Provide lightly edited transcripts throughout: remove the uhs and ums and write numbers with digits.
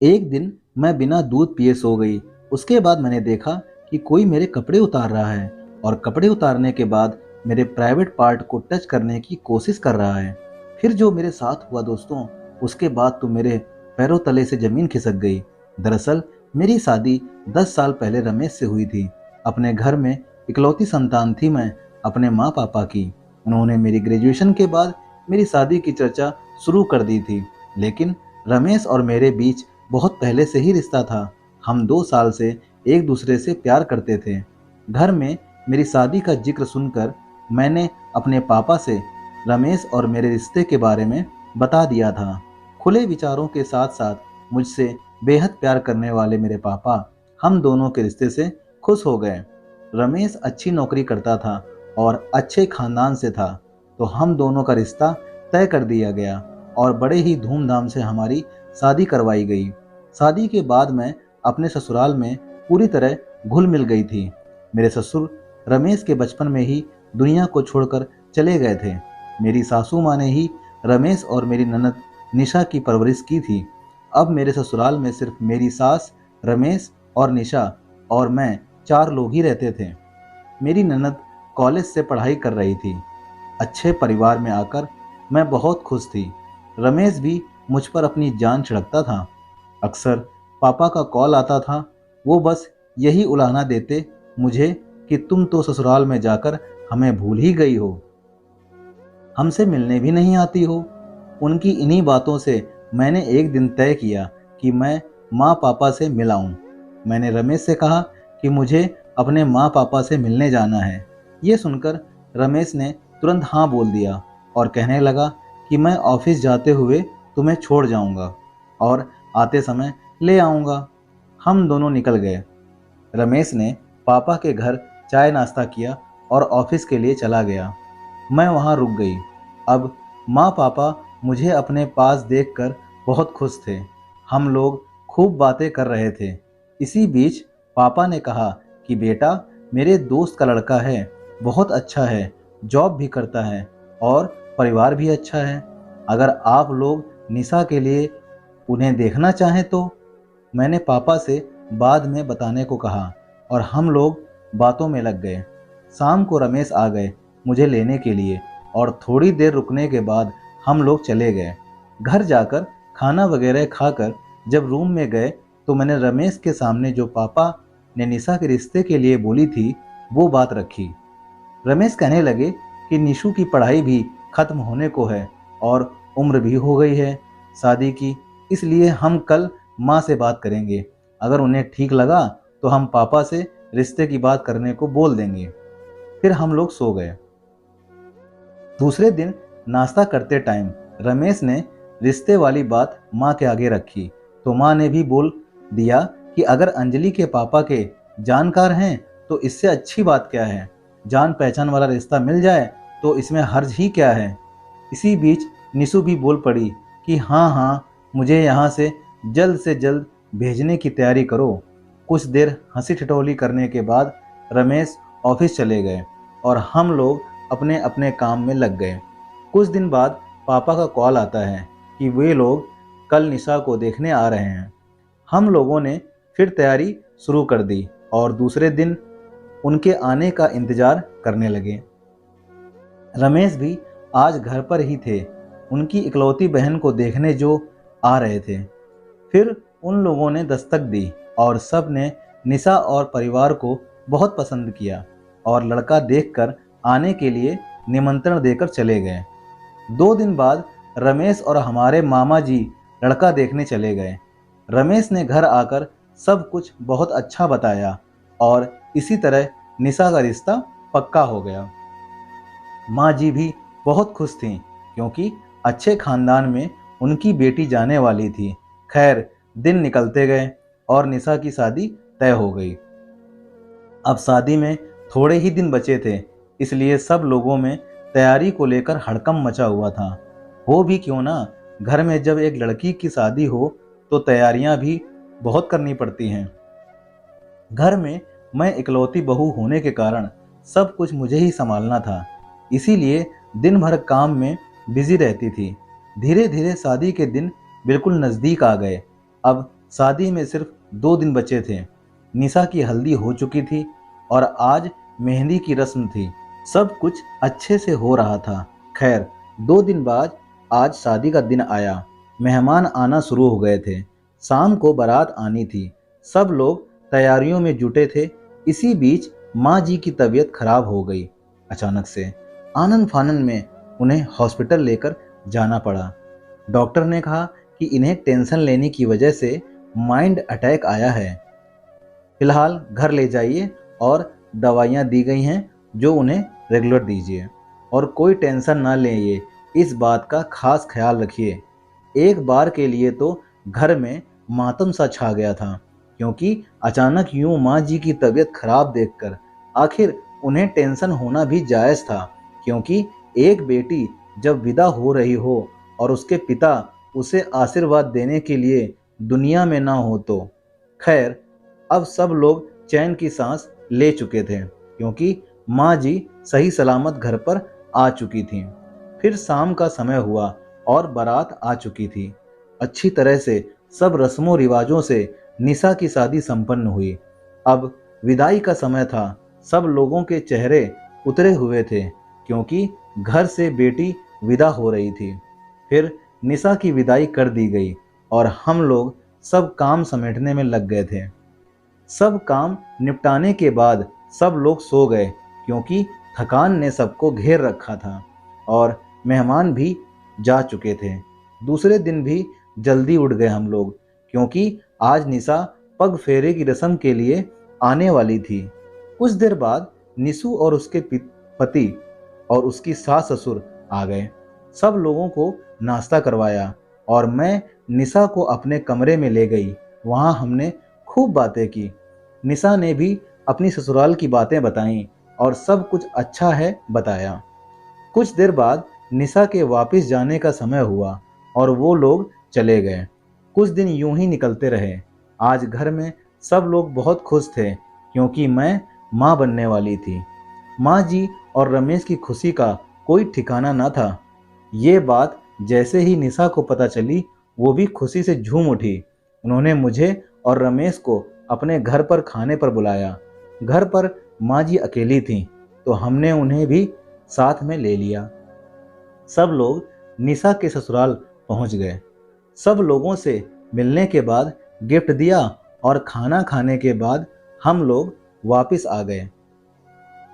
एक दिन मैं बिना दूध पिए सो गई। उसके बाद मैंने देखा कि कोई मेरे कपड़े उतार रहा है और कपड़े उतारने के बाद मेरे प्राइवेट पार्ट को टच करने की कोशिश कर रहा है। फिर जो मेरे साथ हुआ दोस्तों, उसके बाद तो मेरे पैरों तले से जमीन खिसक गई। दरअसल मेरी शादी 10 साल पहले रमेश से हुई थी। अपने घर में इकलौती संतान थी मैं अपने माँ पापा की। उन्होंने मेरी ग्रेजुएशन के बाद मेरी शादी की चर्चा शुरू कर दी थी, लेकिन रमेश और मेरे बीच बहुत पहले से ही रिश्ता था। हम 2 साल से एक दूसरे से प्यार करते थे। घर में मेरी शादी का जिक्र सुनकर मैंने अपने पापा से रमेश और मेरे रिश्ते के बारे में बता दिया था। खुले विचारों के साथ साथ मुझसे बेहद प्यार करने वाले मेरे पापा हम दोनों के रिश्ते से खुश हो गए। रमेश अच्छी नौकरी करता था और अच्छे खानदान से था, तो हम दोनों का रिश्ता तय कर दिया गया और बड़े ही धूमधाम से हमारी शादी करवाई गई। शादी के बाद मैं अपने ससुराल में पूरी तरह घुल मिल गई थी। मेरे ससुर रमेश के बचपन में ही दुनिया को छोड़कर चले गए थे। मेरी सासू माँ ने ही रमेश और मेरी ननद निशा की परवरिश की थी। अब मेरे ससुराल में सिर्फ मेरी सास, रमेश और निशा और मैं 4 लोग ही रहते थे। मेरी ननद कॉलेज से पढ़ाई कर रही थी। अच्छे परिवार में आकर मैं बहुत खुश थी। रमेश भी मुझ पर अपनी जान छिड़कता था। अक्सर पापा का कॉल आता था। वो बस यही उलाहना देते मुझे कि तुम तो ससुराल में जाकर हमें भूल ही गई हो, हमसे मिलने भी नहीं आती हो। उनकी इन्हीं बातों से मैंने एक दिन तय किया कि मैं माँ पापा से मिल आऊं। मैंने रमेश से कहा कि मुझे अपने माँ पापा से मिलने जाना है। ये सुनकर रमेश ने तुरंत हाँ बोल दिया और कहने लगा कि मैं ऑफिस जाते हुए तुम्हें छोड़ जाऊंगा और आते समय ले आऊंगा। हम दोनों निकल गए। रमेश ने पापा के घर चाय नाश्ता किया और ऑफिस के लिए चला गया। मैं वहां रुक गई। अब माँ पापा मुझे अपने पास देखकर बहुत खुश थे। हम लोग खूब बातें कर रहे थे। इसी बीच पापा ने कहा कि बेटा, मेरे दोस्त का लड़का है, बहुत अच्छा है, जॉब भी करता है और परिवार भी अच्छा है। अगर आप लोग निशा के लिए उन्हें देखना चाहें तो। मैंने पापा से बाद में बताने को कहा और हम लोग बातों में लग गए। शाम को रमेश आ गए मुझे लेने के लिए और थोड़ी देर रुकने के बाद हम लोग चले गए। घर जाकर खाना वगैरह खाकर जब रूम में गए तो मैंने रमेश के सामने जो पापा ने निशा के रिश्ते के लिए बोली थी वो बात रखी। रमेश कहने लगे कि निशु की पढ़ाई भी खत्म होने को है और उम्र भी हो गई है शादी की, इसलिए हम कल माँ से बात करेंगे। अगर उन्हें ठीक लगा तो हम पापा से रिश्ते की बात करने को बोल देंगे। फिर हम लोग सो गए। दूसरे दिन नाश्ता करते टाइम रमेश ने रिश्ते वाली बात माँ के आगे रखी तो माँ ने भी बोल दिया कि अगर अंजलि के पापा के जानकार हैं तो इससे अच्छी बात क्या है। जान पहचान वाला रिश्ता मिल जाए तो इसमें हर्ज ही क्या है। इसी बीच निशु भी बोल पड़ी कि हाँ हाँ, मुझे यहाँ से जल्द भेजने की तैयारी करो। कुछ देर हंसी ठिठोली करने के बाद रमेश ऑफिस चले गए और हम लोग अपने अपने काम में लग गए। कुछ दिन बाद पापा का कॉल आता है कि वे लोग कल निशा को देखने आ रहे हैं। हम लोगों ने फिर तैयारी शुरू कर दी और दूसरे दिन उनके आने का इंतजार करने लगे। रमेश भी आज घर पर ही थे। उनकी इकलौती बहन को देखने जो आ रहे थे। फिर उन लोगों ने दस्तक दी और सब ने निशा और परिवार को बहुत पसंद किया और लड़का देखकर आने के लिए निमंत्रण देकर चले गए। 2 दिन बाद रमेश और हमारे मामा जी लड़का देखने चले गए। रमेश ने घर आकर सब कुछ बहुत अच्छा बताया और इसी तरह निशा का रिश्ता पक्का हो गया। माँ जी भी बहुत खुश थीं क्योंकि अच्छे खानदान में उनकी बेटी जाने वाली थी। खैर, दिन निकलते गए और निशा की शादी तय हो गई। अब शादी में थोड़े ही दिन बचे थे, इसलिए सब लोगों में तैयारी को लेकर हड़कंप मचा हुआ था। हो भी क्यों ना, घर में जब एक लड़की की शादी हो तो तैयारियां भी बहुत करनी पड़ती हैं। घर में मैं इकलौती बहू होने के कारण सब कुछ मुझे ही संभालना था, इसीलिए दिन भर काम में बिजी रहती थी। धीरे धीरे शादी के दिन बिल्कुल नज़दीक आ गए। अब शादी में सिर्फ 2 दिन बचे थे। निशा की हल्दी हो चुकी थी और आज मेहंदी की रस्म थी। सब कुछ अच्छे से हो रहा था। खैर, 2 दिन बाद आज शादी का दिन आया। मेहमान आना शुरू हो गए थे। शाम को बारात आनी थी। सब लोग तैयारियों में जुटे थे। इसी बीच माँ जी की तबीयत खराब हो गई अचानक से। आनन फानन में उन्हें हॉस्पिटल लेकर जाना पड़ा। डॉक्टर ने कहा कि इन्हें टेंशन लेने की वजह से माइंड अटैक आया है। फिलहाल घर ले जाइए और दवाइयाँ दी गई हैं जो उन्हें रेगुलर दीजिए और कोई टेंशन ना लें, इस बात का खास ख्याल रखिए। एक बार के लिए तो घर में मातम सा छा गया था, क्योंकि अचानक यूं माँ जी की तबीयत खराब देखकर आखिर उन्हें टेंशन होना भी जायज़ था, क्योंकि एक बेटी जब विदा हो रही हो और उसके पिता उसे आशीर्वाद देने के लिए दुनिया में ना हो तो। खैर, अब सब लोग चैन की सांस ले चुके थे, क्योंकि माँ जी सही सलामत घर पर आ चुकी थीं। फिर शाम का समय हुआ और बारात आ चुकी थी। अच्छी तरह से सब रस्मों रिवाजों से निशा की शादी संपन्न हुई। अब विदाई का समय था। सब लोगों के चेहरे उतरे हुए थे, क्योंकि घर से बेटी विदा हो रही थी। फिर निशा की विदाई कर दी गई और हम लोग सब काम समेटने में लग गए थे। सब काम निपटाने के बाद सब लोग सो गए, क्योंकि थकान ने सबको घेर रखा था और मेहमान भी जा चुके थे। दूसरे दिन भी जल्दी उठ गए हम लोग, क्योंकि आज निशा पग फेरे की रस्म के लिए आने वाली थी। कुछ देर बाद निशु और उसके पति और उसकी सास ससुर आ गए। सब लोगों को नाश्ता करवाया और मैं निशा को अपने कमरे में ले गई। वहाँ हमने खूब बातें की। निशा ने भी अपनी ससुराल की बातें बताईं और सब कुछ अच्छा है बताया। कुछ देर बाद निशा के वापस जाने का समय हुआ और वो लोग चले गए। कुछ दिन यूं ही निकलते रहे। आज घर में सब लोग बहुत खुश थे, क्योंकि मैं माँ बनने वाली थी। माँ जी और रमेश की खुशी का कोई ठिकाना न था। ये बात जैसे ही निशा को पता चली, वो भी खुशी से झूम उठी। उन्होंने मुझे और रमेश को अपने घर पर खाने पर बुलाया। घर पर माँ जी अकेली थीं, तो हमने उन्हें भी साथ में ले लिया। सब लोग निशा के ससुराल पहुंच गए। सब लोगों से मिलने के बाद गिफ्ट दिया और खाना खाने के बाद हम लोग वापस आ गए।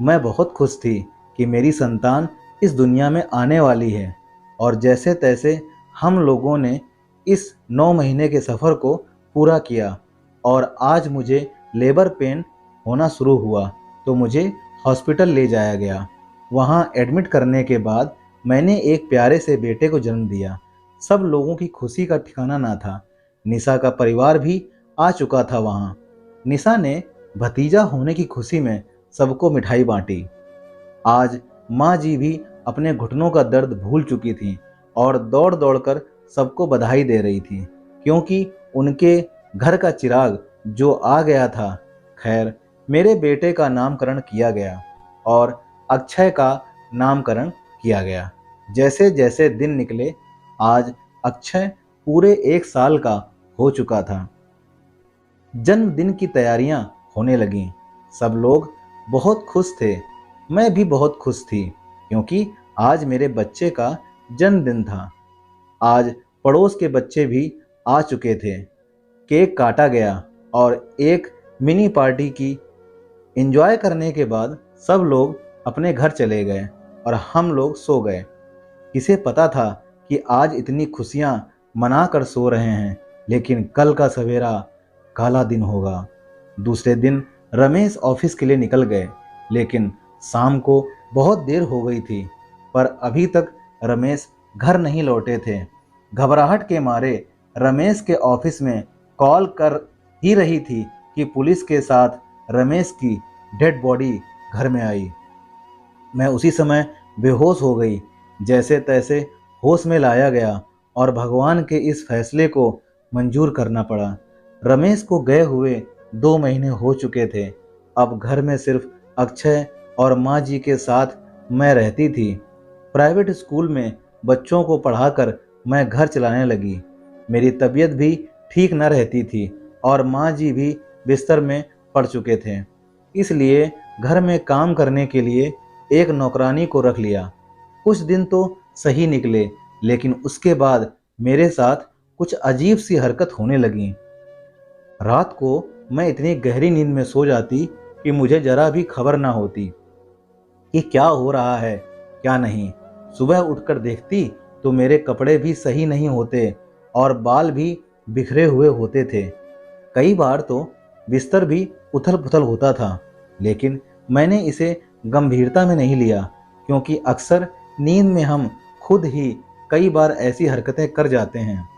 मैं बहुत खुश थी कि मेरी संतान इस दुनिया में आने वाली है और जैसे तैसे हम लोगों ने इस 9 महीने के सफ़र को पूरा किया और आज मुझे लेबर पेन होना शुरू हुआ, तो मुझे हॉस्पिटल ले जाया गया। वहाँ एडमिट करने के बाद मैंने एक प्यारे से बेटे को जन्म दिया। सब लोगों की खुशी का ठिकाना ना था। निशा का परिवार भी आ चुका था वहाँ। निशा ने भतीजा होने की खुशी में सबको मिठाई बांटी। आज माँ जी भी अपने घुटनों का दर्द भूल चुकी थी और दौड़ दौड़ कर सबको बधाई दे रही थी, क्योंकि उनके घर का चिराग जो आ गया था। खैर, मेरे बेटे का नामकरण किया गया और अक्षय का नामकरण किया गया। जैसे जैसे दिन निकले, आज अक्षय पूरे 1 साल का हो चुका था। जन्मदिन की तैयारियां होने लगीं। सब लोग बहुत खुश थे। मैं भी बहुत खुश थी, क्योंकि आज मेरे बच्चे का जन्मदिन था। आज पड़ोस के बच्चे भी आ चुके थे। केक काटा गया और एक मिनी पार्टी की एंजॉय करने के बाद सब लोग अपने घर चले गए और हम लोग सो गए। किसे पता था कि आज इतनी खुशियां मना कर सो रहे हैं, लेकिन कल का सवेरा काला दिन होगा। दूसरे दिन रमेश ऑफिस के लिए निकल गए, लेकिन शाम को बहुत देर हो गई थी, पर अभी तक रमेश घर नहीं लौटे थे। घबराहट के मारे रमेश के ऑफिस में कॉल कर ही रही थी कि पुलिस के साथ रमेश की डेड बॉडी घर में आई। मैं उसी समय बेहोश हो गई। जैसे तैसे होश में लाया गया और भगवान के इस फैसले को मंजूर करना पड़ा। रमेश को गए हुए 2 महीने हो चुके थे। अब घर में सिर्फ अक्षय और माँ जी के साथ मैं रहती थी। प्राइवेट स्कूल में बच्चों को पढ़ाकर मैं घर चलाने लगी। मेरी तबीयत भी ठीक न रहती थी और माँ जी भी बिस्तर में पड़ चुके थे। इसलिए घर में काम करने के लिए एक नौकरानी को रख लिया। कुछ दिन तो सही निकले, लेकिन उसके बाद मेरे साथ कुछ अजीब सी हरकत होने लगी। रात को मैं इतनी गहरी नींद में सो जाती कि मुझे जरा भी खबर ना होती कि क्या हो रहा है क्या नहीं। सुबह उठकर देखती तो मेरे कपड़े भी सही नहीं होते और बाल भी बिखरे हुए होते थे। कई बार तो बिस्तर भी उथल पुथल होता था, लेकिन मैंने इसे गंभीरता में नहीं लिया, क्योंकि अक्सर नींद में हम खुद ही कई बार ऐसी हरकतें कर जाते हैं।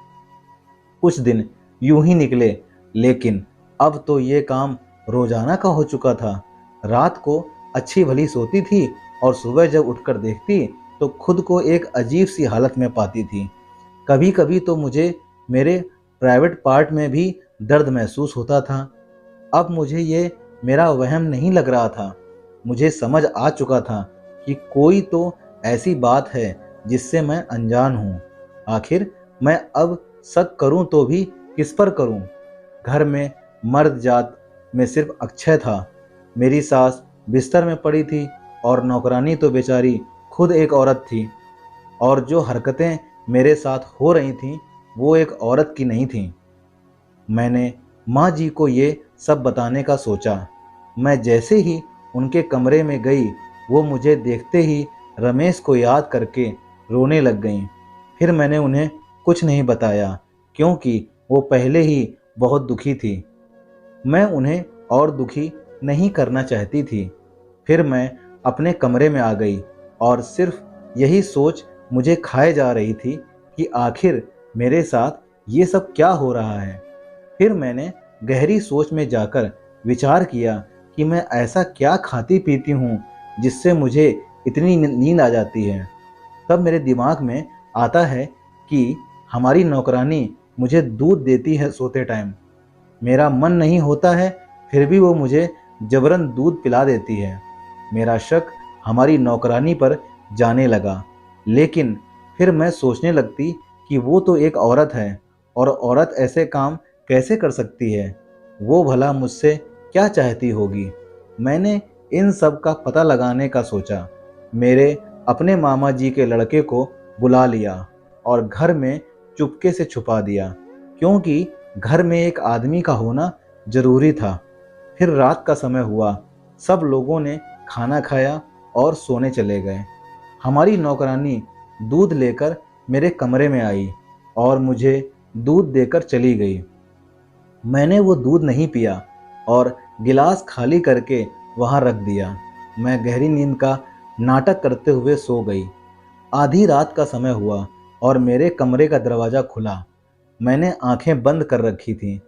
कुछ दिन यूं ही निकले, लेकिन अब तो ये काम रोजाना का हो चुका था। रात को अच्छी भली सोती थी और सुबह जब उठकर देखती तो खुद को एक अजीब सी हालत में पाती थी। कभी कभी तो मुझे मेरे प्राइवेट पार्ट में भी दर्द महसूस होता था। अब मुझे ये मेरा वहम नहीं लग रहा था। मुझे समझ आ चुका था कि कोई तो ऐसी बात है जिससे मैं अनजान हूँ। आखिर मैं अब शक करूँ तो भी किस पर करूँ? घर में मर्द जात में सिर्फ अक्षय था। मेरी सास बिस्तर में पड़ी थी और नौकरानी तो बेचारी खुद एक औरत थी, और जो हरकतें मेरे साथ हो रही थीं वो एक औरत की नहीं थीं। मैंने माँ जी को ये सब बताने का सोचा। मैं जैसे ही उनके कमरे में गई, वो मुझे देखते ही रमेश को याद करके रोने लग गईं। फिर मैंने उन्हें कुछ नहीं बताया, क्योंकि वो पहले ही बहुत दुखी थी। मैं उन्हें और दुखी नहीं करना चाहती थी। फिर मैं अपने कमरे में आ गई और सिर्फ यही सोच मुझे खाए जा रही थी कि आखिर मेरे साथ ये सब क्या हो रहा है। फिर मैंने गहरी सोच में जाकर विचार किया कि मैं ऐसा क्या खाती पीती हूँ जिससे मुझे इतनी नींद आ जाती है। तब मेरे दिमाग में आता है कि हमारी नौकरानी मुझे दूध देती है सोते टाइम। मेरा मन नहीं होता है, फिर भी वो मुझे जबरन दूध पिला देती है। मेरा शक हमारी नौकरानी पर जाने लगा, लेकिन फिर मैं सोचने लगती कि वो तो एक औरत है और औरत ऐसे काम कैसे कर सकती है। वो भला मुझसे क्या चाहती होगी। मैंने इन सब का पता लगाने का सोचा। मेरे अपने मामा जी के लड़के को बुला लिया और घर में चुपके से छुपा दिया, क्योंकि घर में एक आदमी का होना जरूरी था। फिर रात का समय हुआ, सब लोगों ने खाना खाया और सोने चले गए। हमारी नौकरानी दूध लेकर मेरे कमरे में आई और मुझे दूध देकर चली गई। मैंने वो दूध नहीं पिया और गिलास खाली करके वहां रख दिया। मैं गहरी नींद का नाटक करते हुए सो गई। आधी रात का समय हुआ और मेरे कमरे का दरवाज़ा खुला। मैंने आंखें बंद कर रखी थीं।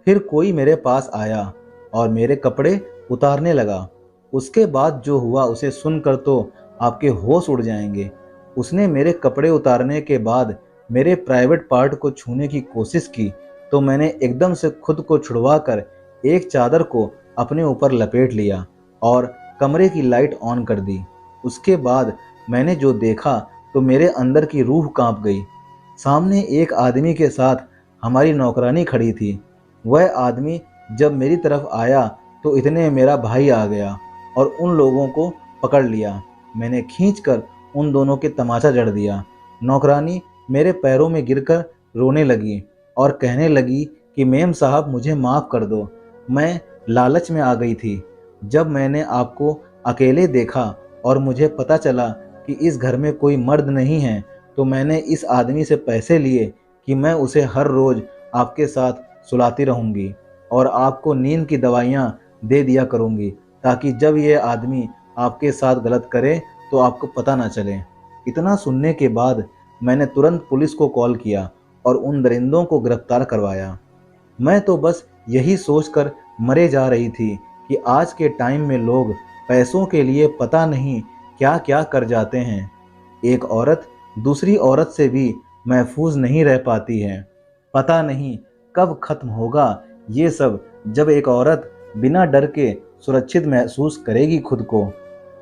फिर कोई मेरे पास आया और मेरे कपड़े उतारने लगा। उसके बाद जो हुआ उसे सुनकर तो आपके होश उड़ जाएंगे। उसने मेरे कपड़े उतारने के बाद मेरे प्राइवेट पार्ट को छूने की कोशिश की, तो मैंने एकदम से खुद को छुड़वाकर एक चादर को अपने ऊपर लपेट लिया और कमरे की लाइट ऑन कर दी। उसके बाद मैंने जो देखा तो मेरे अंदर की रूह कांप गई। सामने एक आदमी के साथ हमारी नौकरानी खड़ी थी। वह आदमी जब मेरी तरफ आया तो इतने में मेरा भाई आ गया और उन लोगों को पकड़ लिया। मैंने खींचकर उन दोनों के तमाचा जड़ दिया। नौकरानी मेरे पैरों में गिरकर रोने लगी और कहने लगी कि मेम साहब मुझे माफ़ कर दो, मैं लालच में आ गई थी। जब मैंने आपको अकेले देखा और मुझे पता चला कि इस घर में कोई मर्द नहीं है, तो मैंने इस आदमी से पैसे लिए कि मैं उसे हर रोज़ आपके साथ सुलाती रहूँगी और आपको नींद की दवाइयाँ दे दिया करूँगी, ताकि जब ये आदमी आपके साथ गलत करे तो आपको पता ना चले। इतना सुनने के बाद मैंने तुरंत पुलिस को कॉल किया और उन दरिंदों को गिरफ्तार करवाया। मैं तो बस यही सोचकर मरे जा रही थी कि आज के टाइम में लोग पैसों के लिए पता नहीं क्या क्या कर जाते हैं। एक औरत दूसरी औरत से भी महफूज नहीं रह पाती है। पता नहीं कब खत्म होगा ये सब, जब एक औरत बिना डर के सुरक्षित महसूस करेगी खुद को।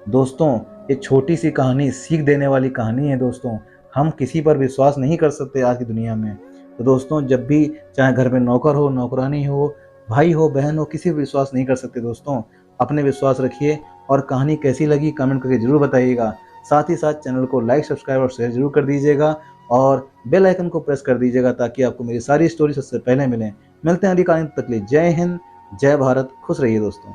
दोस्तों, ये छोटी सी कहानी सीख देने वाली कहानी है। दोस्तों, हम किसी पर विश्वास नहीं कर सकते आज की दुनिया में। तो दोस्तों जब भी चाहे घर में नौकर हो, नौकरानी हो, भाई हो, बहन हो, किसी पर विश्वास नहीं कर सकते दोस्तों। अपने विश्वास रखिए। और कहानी कैसी लगी कमेंट करके ज़रूर बताइएगा। साथ ही साथ चैनल को लाइक, सब्सक्राइब और शेयर ज़रूर कर दीजिएगा और बेल आइकन को प्रेस कर दीजिएगा ताकि आपको मेरी सारी स्टोरी सबसे पहले मिलें। मिलते हैं अगली कहानी, तक के लिए जय हिंद, जय भारत, खुश रहिए दोस्तों।